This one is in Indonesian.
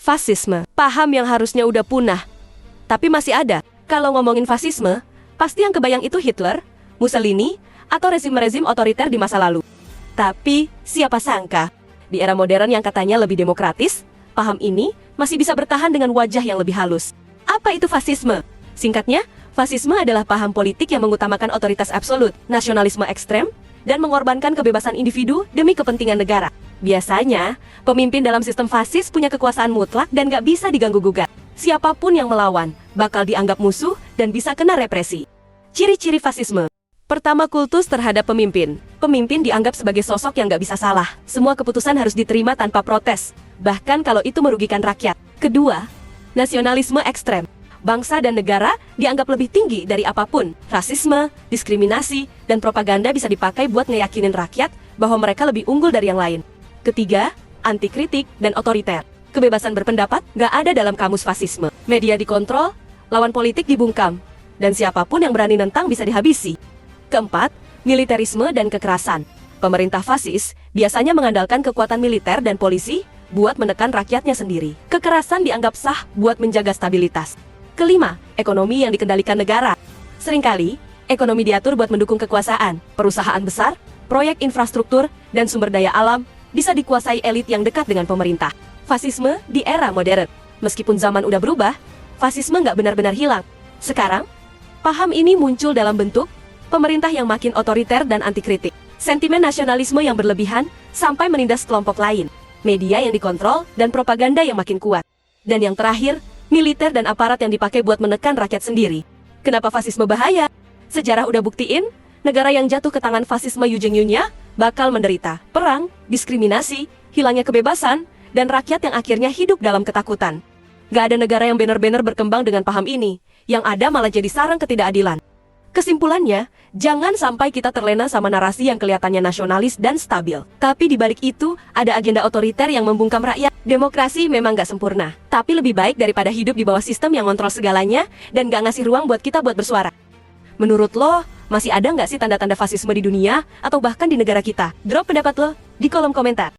Fasisme, paham yang harusnya udah punah, tapi masih ada. Kalau ngomongin fasisme, pasti yang kebayang itu Hitler, Mussolini, atau rezim-rezim otoriter di masa lalu. Tapi, siapa sangka, di era modern yang katanya lebih demokratis, paham ini masih bisa bertahan dengan wajah yang lebih halus. Apa itu fasisme? Singkatnya, fasisme adalah paham politik yang mengutamakan otoritas absolut, nasionalisme ekstrem, dan mengorbankan kebebasan individu demi kepentingan negara. Biasanya, pemimpin dalam sistem fasis punya kekuasaan mutlak dan gak bisa diganggu-gugat. Siapapun yang melawan, bakal dianggap musuh dan bisa kena represi. Ciri-ciri fasisme. Pertama, kultus terhadap pemimpin. Pemimpin dianggap sebagai sosok yang gak bisa salah. Semua keputusan harus diterima tanpa protes, bahkan kalau itu merugikan rakyat. Kedua, nasionalisme ekstrem. Bangsa dan negara dianggap lebih tinggi dari apapun. Rasisme, diskriminasi, dan propaganda bisa dipakai buat ngeyakinin rakyat bahwa mereka lebih unggul dari yang lain. Ketiga, anti kritik dan otoriter. Kebebasan berpendapat gak ada dalam kamus fasisme. Media dikontrol, lawan politik dibungkam, dan siapapun yang berani nentang bisa dihabisi. Keempat, militerisme dan kekerasan. Pemerintah fasis biasanya mengandalkan kekuatan militer dan polisi buat menekan rakyatnya sendiri. Kekerasan dianggap sah buat menjaga stabilitas. Kelima, ekonomi yang dikendalikan negara. Seringkali, ekonomi diatur buat mendukung kekuasaan. Perusahaan besar, proyek infrastruktur, dan sumber daya alam bisa dikuasai elit yang dekat dengan pemerintah. Fasisme di era modern. Meskipun zaman udah berubah, fasisme nggak benar-benar hilang. Sekarang, paham ini muncul dalam bentuk pemerintah yang makin otoriter dan anti kritik, sentimen nasionalisme yang berlebihan sampai menindas kelompok lain, media yang dikontrol, dan propaganda yang makin kuat. Dan yang terakhir, militer dan aparat yang dipakai buat menekan rakyat sendiri. Kenapa fasisme bahaya? Sejarah udah buktiin, negara yang jatuh ke tangan fasisme Ujung-ujungnya bakal menderita perang, diskriminasi, hilangnya kebebasan, dan rakyat yang akhirnya hidup dalam ketakutan. Gak ada negara yang benar-benar berkembang dengan paham ini, yang ada malah jadi sarang ketidakadilan. Kesimpulannya, jangan sampai kita terlena sama narasi yang kelihatannya nasionalis dan stabil. Tapi di balik itu, ada agenda otoriter yang membungkam rakyat. Demokrasi memang gak sempurna, tapi lebih baik daripada hidup di bawah sistem yang ngontrol segalanya dan gak ngasih ruang buat kita buat bersuara. Menurut lo, masih ada nggak sih tanda-tanda fasisme di dunia atau bahkan di negara kita? Drop pendapat lo di kolom komentar.